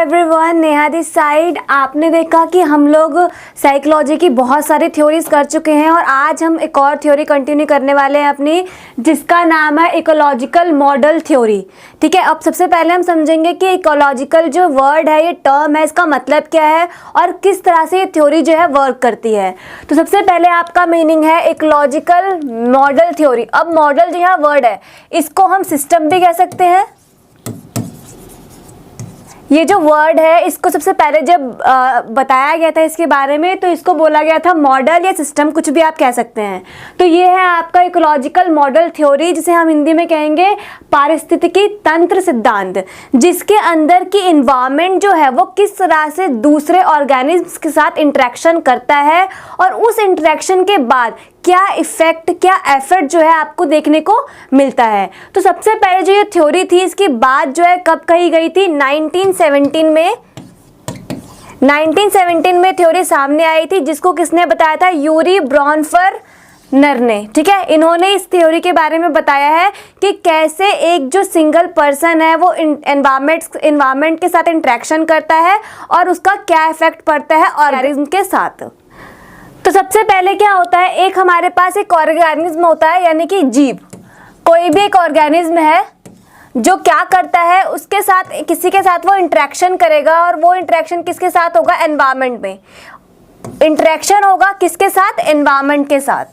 Everyone, Neha this side. आपने देखा कि हम लोग साइकोलॉजी की बहुत सारी थ्योरीज कर चुके हैं और आज हम एक और थ्योरी कंटिन्यू करने वाले हैं अपनी, जिसका नाम है इकोलॉजिकल मॉडल थ्योरी। ठीक है, अब सबसे पहले हम समझेंगे कि इकोलॉजिकल जो वर्ड है, ये टर्म है, इसका मतलब क्या है और किस तरह से ये थ्योरी जो है वर्क करती है। तो सबसे पहले आपका मीनिंग है इकोलॉजिकल मॉडल थ्योरी। अब मॉडल जो है वर्ड है, इसको हम सिस्टम भी कह सकते हैं। ये जो वर्ड है, इसको सबसे पहले जब बताया गया था इसके बारे में, तो इसको बोला गया था मॉडल या सिस्टम, कुछ भी आप कह सकते हैं। तो ये है आपका इकोलॉजिकल मॉडल थ्योरी, जिसे हम हिंदी में कहेंगे पारिस्थितिकी तंत्र सिद्धांत, जिसके अंदर की इन्वायरमेंट जो है वो किस तरह से दूसरे ऑर्गेनिज्म्स के साथ इंटरेक्शन करता है और उस इंटरेक्शन के बाद क्या इफेक्ट, क्या एफर्ट जो है आपको देखने को मिलता है। तो सबसे पहले जो ये थ्योरी थी, इसकी बात जो है कब कही गई थी? 1917 में। 1917 में थ्योरी सामने आई थी, जिसको किसने बताया था? यूरी ब्रॉनफर-नर ने। ठीक है, इन्होंने इस थ्योरी के बारे में बताया है कि कैसे एक जो सिंगल पर्सन है वो एनवायरमेंट के साथ इंटरेक्शन करता है और उसका क्या इफेक्ट पड़ता है ऑर्गेनिज्म के साथ। तो सबसे पहले क्या होता है, एक हमारे पास एक ऑर्गेनिज्म होता है, यानी कि जीव। कोई भी एक ऑर्गेनिज्म है जो क्या करता है, उसके साथ किसी के साथ वो इंटरेक्शन करेगा और वो इंटरेक्शन किसके साथ होगा? एनवायरनमेंट में इंटरेक्शन होगा। किसके साथ? एनवायरनमेंट के साथ।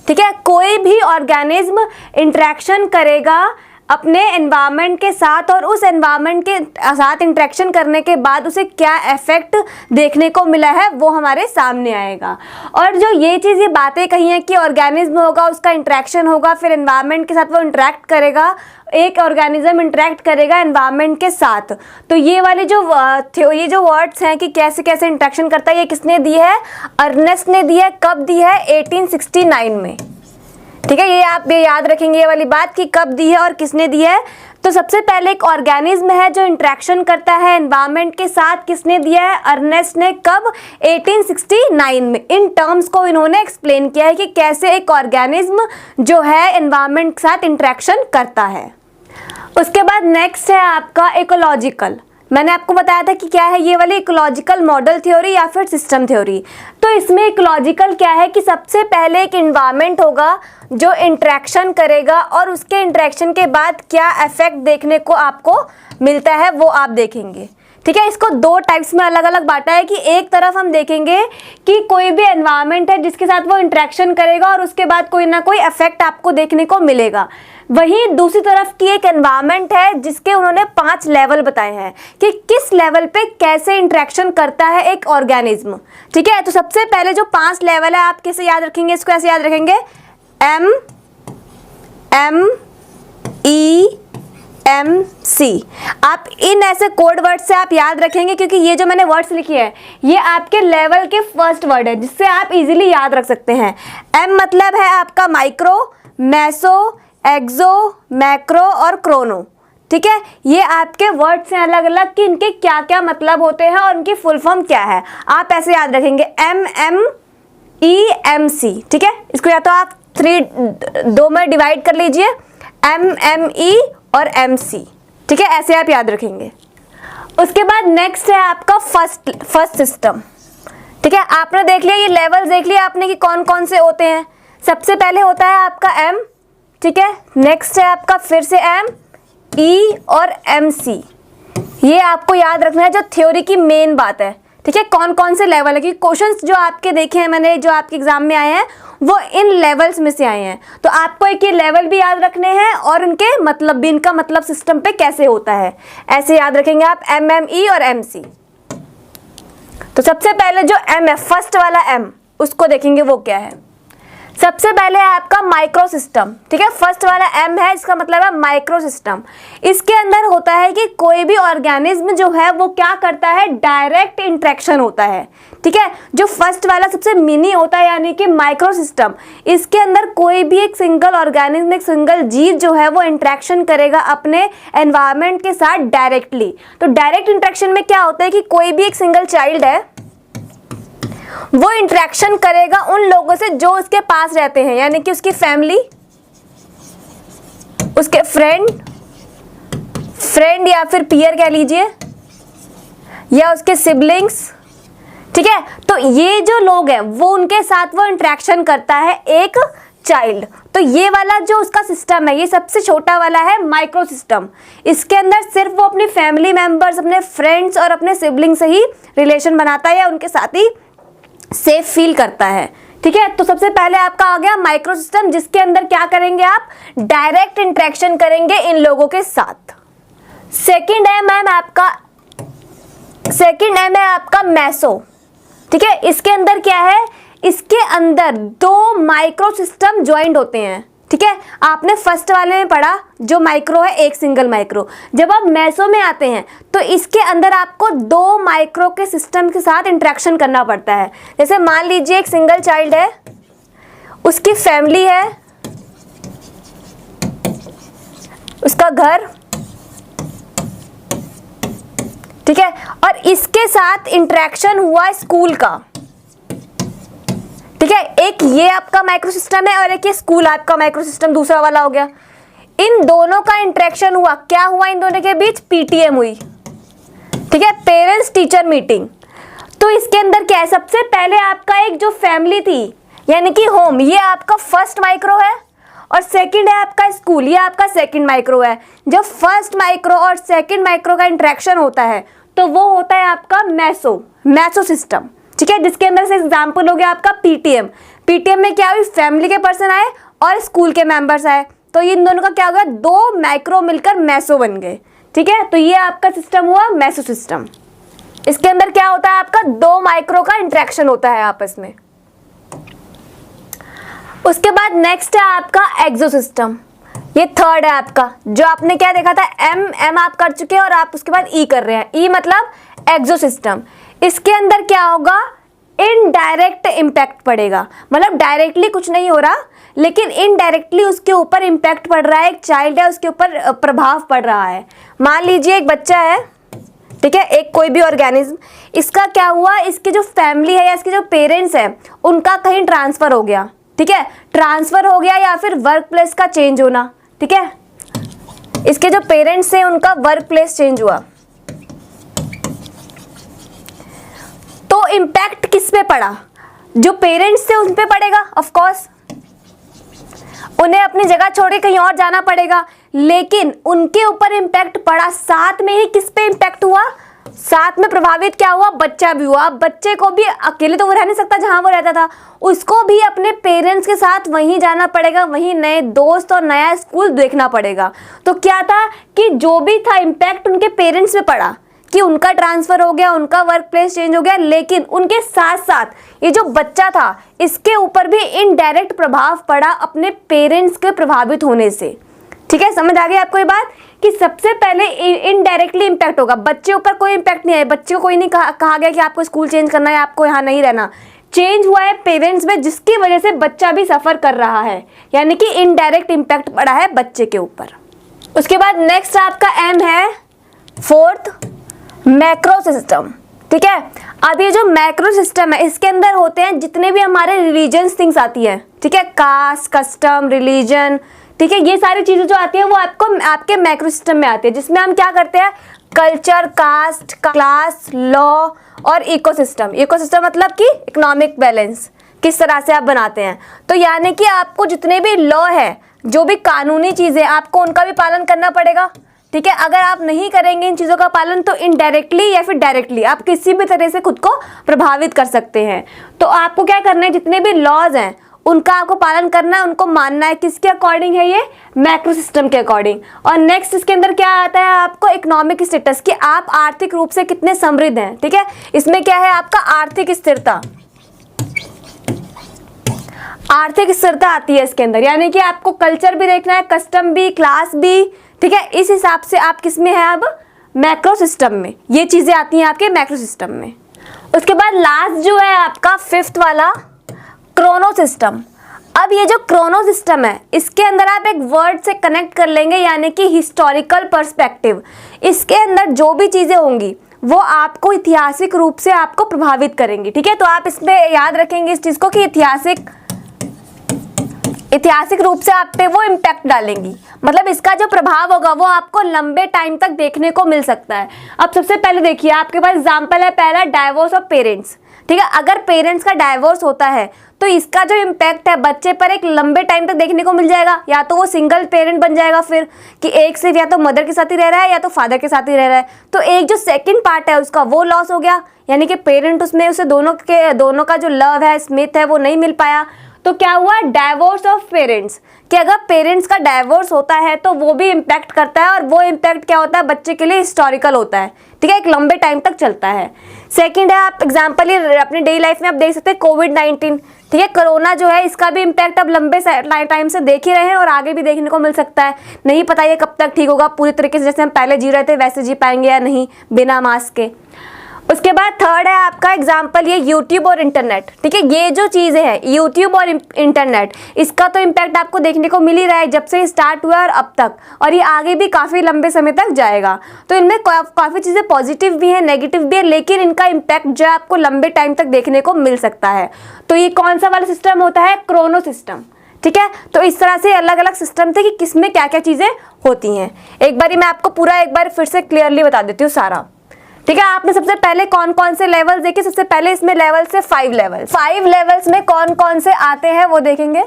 ठीक है, कोई भी ऑर्गेनिज्म इंटरेक्शन करेगा अपने एनवायरनमेंट के साथ और उस एनवायरनमेंट के साथ इंटरेक्शन करने के बाद उसे क्या इफेक्ट देखने को मिला है वो हमारे सामने आएगा। और जो ये चीज़, ये बातें कही हैं कि ऑर्गेनिज्म होगा, उसका इंटरेक्शन होगा, फिर एनवायरनमेंट के साथ वो इंटरेक्ट करेगा, एक ऑर्गेनिज्म इंटरेक्ट करेगा एनवायरनमेंट के साथ। तो ये वाले जो वर्ड्स हैं कि कैसे कैसे इंटरेक्शन करता है, ये किसने दी है? अर्नेस्ट ने दी है। कब दी है? 1869 में। ठीक है, ये आप याद रखेंगे ये वाली बात कि कब दी है और किसने दी है। तो सबसे पहले एक ऑर्गेनिज्म है जो इंटरेक्शन करता है एनवायरनमेंट के साथ, किसने दिया है? अर्नेस्ट ने। कब? 1869 में। इन टर्म्स को इन्होंने एक्सप्लेन किया है कि कैसे एक ऑर्गेनिज्म जो है एनवायरनमेंट के साथ इंटरेक्शन करता है। उसके बाद नेक्स्ट है आपका इकोलॉजिकल। मैंने आपको बताया था कि क्या है ये वाली इकोलॉजिकल मॉडल थ्योरी या फिर सिस्टम थ्योरी। तो इसमें इकोलॉजिकल क्या है कि सबसे पहले एक एनवायरनमेंट होगा जो इंटरेक्शन करेगा और उसके इंटरेक्शन के बाद क्या इफेक्ट देखने को आपको मिलता है वो आप देखेंगे। ठीक है, इसको दो टाइप्स में अलग अलग बांटा है कि एक तरफ हम देखेंगे कि कोई भी एनवायरनमेंट है जिसके साथ वो इंटरेक्शन करेगा और उसके बाद कोई ना कोई इफेक्ट आपको देखने को मिलेगा। वहीं दूसरी तरफ की एक एनवायरनमेंट है जिसके उन्होंने 5 लेवल बताए हैं कि किस लेवल पे कैसे इंटरेक्शन करता है एक ऑर्गेनिज्म। ठीक है, तो सबसे पहले जो 5 लेवल है, आप कैसे याद रखेंगे? इसको ऐसे याद रखेंगे, MEMC। आप इन ऐसे कोड वर्ड से आप याद रखेंगे, क्योंकि ये जो मैंने वर्ड्स लिखी है ये आपके लेवल के फर्स्ट वर्ड है, जिससे आप इजीली याद रख सकते हैं। M मतलब है आपका माइक्रो, मेसो, एक्सो, मैक्रो और क्रोनो। ठीक है, ये आपके वर्ड्स हैं अलग अलग कि इनके क्या क्या मतलब होते हैं और इनकी फुल फॉर्म क्या है। आप ऐसे याद रखेंगे MEMC। ठीक है, इसको या तो आप 2 में डिवाइड कर लीजिए, MME और MC। ठीक है, ऐसे आप याद रखेंगे। उसके बाद नेक्स्ट है आपका फर्स्ट सिस्टम। ठीक है, आपने देख लिया ये लेवल, देख लिया आपने कि कौन कौन से होते हैं। सबसे पहले होता है आपका M। ठीक है, नेक्स्ट है आपका फिर से M, E और MC। ये आपको याद रखना है, जो थ्योरी की मेन बात है। ठीक है, कौन कौन से लेवल है, कि क्वेश्चंस जो आपके देखे हैं मैंने, जो आपके एग्जाम में आए हैं, वो इन लेवल्स में से आए हैं। तो आपको एक ये लेवल भी याद रखने हैं और उनके मतलब भी, इनका मतलब सिस्टम पे कैसे होता है, ऐसे याद रखेंगे आप MME और MC। तो सबसे पहले जो M है, फर्स्ट वाला M, उसको देखेंगे वो क्या है। सबसे पहले है आपका माइक्रो सिस्टम। ठीक है, फर्स्ट वाला M है, इसका मतलब है माइक्रो सिस्टम। इसके अंदर होता है कि कोई भी ऑर्गेनिज्म जो है वो क्या करता है? डायरेक्ट इंटरेक्शन होता है। ठीक है, जो फर्स्ट वाला सबसे मिनी होता है, यानी कि माइक्रो सिस्टम, इसके अंदर कोई भी एक सिंगल ऑर्गेनिज्म, एक सिंगल जीव जो है वो इंटरेक्शन करेगा अपने एनवायरनमेंट के साथ डायरेक्टली। तो डायरेक्ट इंटरेक्शन में क्या होता है कि कोई भी एक सिंगल चाइल्ड है, वो इंटरेक्शन करेगा उन लोगों से जो उसके पास रहते हैं, यानी कि उसकी फैमिली, उसके फ्रेंड या फिर पीयर कह लीजिए, या उसके सिबलिंग्स, ठीक है। तो ये जो लोग हैं वो उनके साथ वो इंटरेक्शन करता है एक चाइल्ड। तो ये वाला जो उसका सिस्टम है ये सबसे छोटा वाला है माइक्रो सिस्टम। इसके अंदर सिर्फ वो अपनी फैमिली मेंबर्स, अपने फ्रेंड्स और अपने सिबलिंग से ही रिलेशन बनाता है या उनके साथ ही सेफ फील करता है, ठीक है। तो सबसे पहले आपका आ गया माइक्रो सिस्टम, जिसके अंदर क्या करेंगे आप, डायरेक्ट इंटरेक्शन करेंगे इन लोगों के साथ। सेकंड है आपका मेसो, ठीक है। इसके अंदर क्या है, इसके अंदर दो माइक्रो सिस्टम ज्वाइंट होते हैं, ठीक है। आपने फर्स्ट वाले में पढ़ा जो माइक्रो है एक सिंगल माइक्रो। जब आप मेसो में आते हैं तो इसके अंदर आपको दो माइक्रो के सिस्टम के साथ इंटरेक्शन करना पड़ता है। जैसे मान लीजिए एक सिंगल चाइल्ड है, उसकी फैमिली है, उसका घर, ठीक है, और इसके साथ इंटरेक्शन हुआ स्कूल का, ठीक है। एक ये आपका माइक्रो सिस्टम है और एक ये स्कूल आपका माइक्रो सिस्टम दूसरा वाला हो गया। इन दोनों का इंटरेक्शन हुआ, क्या हुआ इन दोनों के बीच, पीटीएम हुई, ठीक है, पेरेंट्स टीचर मीटिंग। तो इसके अंदर क्या है, सबसे पहले आपका एक जो फैमिली थी यानी कि होम, ये आपका फर्स्ट माइक्रो है, और सेकंड है आपका स्कूल, ये आपका सेकंड माइक्रो है। जब फर्स्ट माइक्रो और सेकंड माइक्रो का इंटरेक्शन होता है तो वो होता है आपका मैसो सिस्टम, ठीक है, जिसके अंदर से एग्जाम्पल हो गया आपका पीटीएम। पीटीएम में क्या हुई, फैमिली के पर्सन आए और स्कूल के मेंबर्स आए, तो इन दोनों का क्या हो गया, दो माइक्रो मिलकर मैसो बन गए, ठीक है। तो ये आपका सिस्टम हुआ मैसो सिस्टम। इसके अंदर क्या होता है, आपका दो माइक्रो का इंटरेक्शन होता है आपस में। उसके बाद नेक्स्ट है आपका एक्सो सिस्टम, ये थर्ड है आपका। जो आपने क्या देखा था, एम आप कर चुके हैं और आप उसके बाद ई कर रहे हैं, ई मतलब एक्सो सिस्टम। इसके अंदर क्या होगा, इनडायरेक्ट इम्पैक्ट पड़ेगा, मतलब डायरेक्टली कुछ नहीं हो रहा लेकिन इनडायरेक्टली उसके ऊपर इम्पैक्ट पड़ रहा है, एक चाइल्ड है उसके ऊपर प्रभाव पड़ रहा है। मान लीजिए एक बच्चा है, ठीक है, एक कोई भी ऑर्गेनिज्म, इसका क्या हुआ, इसकी जो फैमिली है या इसके जो पेरेंट्स है उनका कहीं ट्रांसफर हो गया, ठीक है, ट्रांसफर हो गया या फिर वर्क प्लेस का चेंज होना, ठीक है, इसके जो पेरेंट्स हैं उनका वर्क प्लेस चेंज हुआ, तो इम्पैक्ट किस पे पड़ा, जो पेरेंट्स थे उन पे पड़ेगा, ऑफ कोर्स उन्हें अपनी जगह छोड़ के कहीं और जाना पड़ेगा, लेकिन उनके ऊपर इम्पैक्ट पड़ा, साथ में ही किस पे इम्पैक्ट हुआ, साथ में प्रभावित क्या हुआ, बच्चा भी हुआ। बच्चे को भी अकेले तो वो रह नहीं सकता जहां वो रहता था, उसको भी अपने पेरेंट्स के साथ वहीं जाना पड़ेगा, वहीं नए दोस्त और नया स्कूल देखना पड़ेगा। तो क्या था कि जो भी था इम्पैक्ट उनके पेरेंट्स पे पड़ा कि उनका ट्रांसफर हो गया, उनका वर्क प्लेस चेंज हो गया, लेकिन उनके साथ साथ ये जो बच्चा था इसके ऊपर भी इनडायरेक्ट प्रभाव पड़ा अपने पेरेंट्स के प्रभावित होने से, ठीक है। समझ आ गई आपको ये बात कि सबसे पहले इनडायरेक्टली इम्पैक्ट होगा, बच्चे ऊपर कोई इम्पैक्ट नहीं है, बच्चे को कोई नहीं कहा गया कि आपको स्कूल चेंज करना है, आपको यहाँ नहीं रहना, चेंज हुआ है पेरेंट्स में, जिसकी वजह से बच्चा भी सफर कर रहा है, यानी कि इनडायरेक्ट इम्पैक्ट पड़ा है बच्चे के ऊपर। उसके बाद नेक्स्ट आपका एम है फोर्थ, मैक्रो सिस्टम, ठीक है। अब ये जो मैक्रो सिस्टम है इसके अंदर होते हैं जितने भी हमारे रिलीजियंस थिंग्स आती है, ठीक है, कास्ट, कस्टम, रिलीजन, ठीक है, ये सारी चीजें जो आती है वो आपको आपके मैक्रो सिस्टम में आती है, जिसमें हम क्या करते हैं, कल्चर, कास्ट, क्लास, लॉ और इकोसिस्टम। इकोसिस्टम मतलब कि इकोनॉमिक बैलेंस किस तरह से आप बनाते हैं। तो यानी कि आपको जितने भी लॉ है, जो भी कानूनी चीजें, आपको उनका भी पालन करना पड़ेगा, ठीक है। अगर आप नहीं करेंगे इन चीज़ों का पालन तो इनडायरेक्टली या फिर डायरेक्टली आप किसी भी तरह से खुद को प्रभावित कर सकते हैं। तो आपको क्या करना है, जितने भी लॉज हैं उनका आपको पालन करना है, उनको मानना है, किसके अकॉर्डिंग है, ये मैक्रो सिस्टम के अकॉर्डिंग। और नेक्स्ट इसके अंदर क्या आता है, आपको इकोनॉमिक स्टेटस, कि आप आर्थिक रूप से कितने समृद्ध हैं, ठीक है। इसमें क्या है, आपका आर्थिक स्थिरता, आर्थिक स्थिरता आती है इसके अंदर, यानी कि आपको कल्चर भी देखना है, कस्टम भी, क्लास भी, ठीक है। इस हिसाब से आप किस में है, अब मैक्रो सिस्टम में ये चीजें आती हैं आपके मैक्रो सिस्टम में। उसके बाद लास्ट जो है आपका फिफ्थ वाला, क्रोनो सिस्टम। अब ये जो क्रोनो सिस्टम है इसके अंदर आप एक वर्ड से कनेक्ट कर लेंगे, यानी कि हिस्टोरिकल पर्सपेक्टिव। इसके अंदर जो भी चीजें होंगी वो आपको ऐतिहासिक रूप से आपको प्रभावित करेंगी, ठीक है। तो आप इसमें याद रखेंगे इस चीज को कि ऐतिहासिक रूप से आप पे वो इम्पैक्ट डालेंगी, मतलब इसका जो प्रभाव होगा वो आपको लंबे टाइम तक देखने को मिल सकता है। अब सबसे पहले देखिए, आपके पास एग्जाम्पल है पहला, डाइवोर्स ऑफ पेरेंट्स। ठीक है, अगर पेरेंट्स का डाइवोर्स होता है तो इसका जो इम्पैक्ट है बच्चे पर एक लंबे टाइम तक देखने को मिल जाएगा। या तो वो सिंगल पेरेंट बन जाएगा फिर, कि एक सिर्फ या तो मदर के साथ ही रह रहा है या तो फादर के साथ ही रह रहा है, तो एक जो सेकंड पार्ट है उसका वो लॉस हो गया, यानी कि पेरेंट उसमें उसे दोनों का जो लव है, स्मिथ है, वो नहीं मिल पाया। तो क्या हुआ, डाइवोर्स ऑफ पेरेंट्स, कि अगर पेरेंट्स का डाइवोर्स होता है तो वो भी इम्पैक्ट करता है, और वो इम्पैक्ट क्या होता है बच्चे के लिए हिस्टोरिकल होता है। ठीक है, एक लंबे टाइम तक चलता है। सेकंड है, आप एग्जांपल ये अपनी डेली लाइफ में आप देख सकते हैं, कोविड-19। ठीक है, कोरोना जो है इसका भी इम्पैक्ट अब लंबे टाइम से देख ही रहे हैं और आगे भी देखने को मिल सकता है। नहीं पता ये कब तक ठीक होगा पूरी तरीके से, जैसे हम पहले जी रहे थे वैसे जी पाएंगे या नहीं बिना मास्क के। उसके बाद थर्ड है आपका एग्जाम्पल ये यूट्यूब और इंटरनेट। ठीक है, ये जो चीज़ें हैं यूट्यूब और इंटरनेट, इसका तो इम्पैक्ट आपको देखने को मिल ही रहा है जब से स्टार्ट हुआ और अब तक, और ये आगे भी काफ़ी लंबे समय तक जाएगा। तो इनमें काफ़ी चीज़ें पॉजिटिव भी हैं, नेगेटिव भी है, लेकिन इनका इम्पैक्ट जो है आपको लंबे टाइम तक देखने को मिल सकता है। तो ये कौन सा वाला सिस्टम होता है, क्रोनो सिस्टम। ठीक है, तो इस तरह से अलग अलग सिस्टम थे कि किसमें क्या क्या चीज़ें होती हैं। एक बारी मैं आपको पूरा एक बार फिर से क्लियरली बता देती हूँ सारा। ठीक है, आपने सबसे पहले कौन कौन से लेवल्स देखे, सबसे पहले इसमें लेवल से 5 लेवल्स में कौन कौन से आते हैं वो देखेंगे।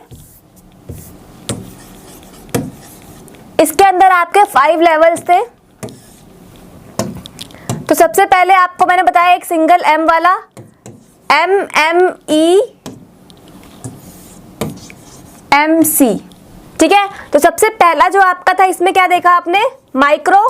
इसके अंदर आपके 5 लेवल्स थे। तो सबसे पहले आपको मैंने बताया एक सिंगल एम वाला, MC। ठीक है, तो सबसे पहला जो आपका था इसमें क्या देखा आपने, माइक्रो।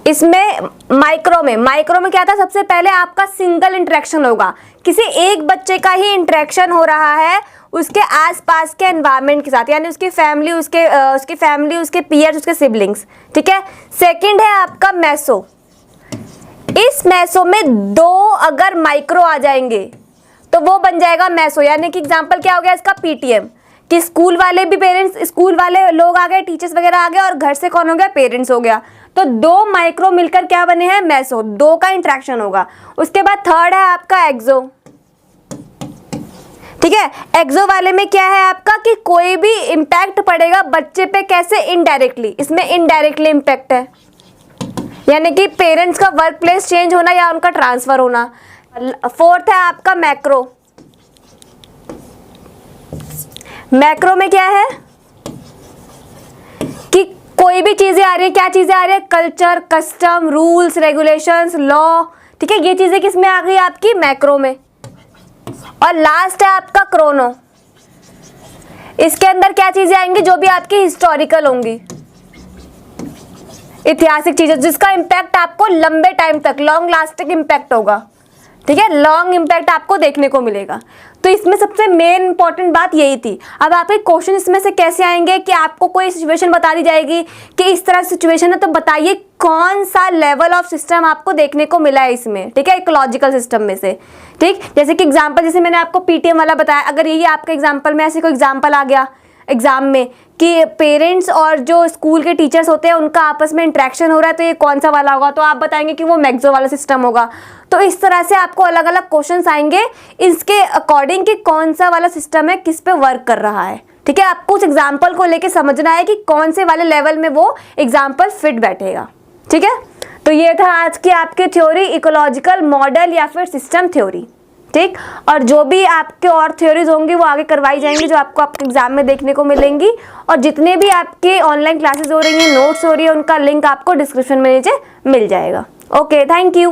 इसमें माइक्रो में क्या था, सबसे पहले आपका सिंगल इंटरेक्शन होगा, किसी एक बच्चे का ही इंटरेक्शन हो रहा है उसके आसपास के एनवायरनमेंट के साथ, यानी उसकी फैमिली, उसके पीयर्स, उसके सिबलिंग्स। ठीक है, सेकंड है आपका मेसो। इस मेसो में 2 अगर माइक्रो आ जाएंगे तो वो बन जाएगा मेसो, यानी कि एग्जांपल क्या हो गया इसका, PTM, कि स्कूल वाले भी पेरेंट्स, स्कूल वाले लोग आ गए, टीचर्स वगैरह आ गए, और घर से कौन हो गया, पेरेंट्स हो गया। तो 2 माइक्रो मिलकर क्या बने हैं, मेसो, 2 का इंटरेक्शन होगा। उसके बाद थर्ड है आपका एक्सो। ठीक है, एक्सो वाले में क्या है आपका, कि कोई भी इम्पैक्ट पड़ेगा बच्चे पे, कैसे, इनडायरेक्टली, इसमें इनडायरेक्टली इम्पैक्ट है, यानी कि पेरेंट्स का वर्क प्लेस चेंज होना या उनका ट्रांसफर होना। फोर्थ है आपका मैक्रो। मैक्रो में क्या है कि कोई भी चीजें आ रही है, क्या चीजें आ रही है, culture, custom, rules, regulations, law. ठीक है, ये चीजें किसमें आ गई आपकी, मैक्रो में। और लास्ट है आपका क्रोनो। इसके अंदर क्या चीजें आएंगी, जो भी आपकी हिस्टोरिकल होंगी, ऐतिहासिक चीजें, जिसका इम्पैक्ट आपको लंबे टाइम तक, लॉन्ग लास्टिंग इम्पैक्ट होगा। ठीक है, लॉन्ग इम्पैक्ट आपको देखने को मिलेगा। तो इसमें सबसे मेन इंपॉर्टेंट बात यही थी। अब आपके क्वेश्चन इसमें से कैसे आएंगे, कि आपको कोई सिचुएशन बता दी जाएगी कि इस तरह सिचुएशन है, तो बताइए कौन सा लेवल ऑफ सिस्टम आपको देखने को मिला है इसमें। ठीक है, इकोलॉजिकल सिस्टम में से। ठीक, जैसे कि एग्जाम्पल, जैसे मैंने आपको PTM वाला बताया, अगर यही आपके एग्जाम्पल में ऐसे कोई एग्जाम्पल आ गया एग्जाम में कि पेरेंट्स और जो स्कूल के टीचर्स होते हैं उनका आपस में इंटरेक्शन हो रहा है, तो ये कौन सा वाला होगा, तो आप बताएंगे कि वो मैक्सो वाला सिस्टम होगा। तो इस तरह से आपको अलग अलग क्वेश्चंस आएंगे इसके अकॉर्डिंग कि कौन सा वाला सिस्टम है, किस पे वर्क कर रहा है। ठीक है, आपको उस एग्जाम्पल को लेके समझना है कि कौन से वाले लेवल में वो एग्जाम्पल फिट बैठेगा। ठीक है, तो ये था आज की आपकी थ्योरी, इकोलॉजिकल मॉडल या फिर सिस्टम थ्योरी। ठीक, और जो भी आपके और थ्योरीज होंगी वो आगे करवाई जाएंगी, जो आपको आपके एग्जाम में देखने को मिलेंगी। और जितने भी आपके ऑनलाइन क्लासेस हो रही हैं, नोट्स हो रही है, उनका लिंक आपको डिस्क्रिप्शन में नीचे मिल जाएगा। Okay, thank you.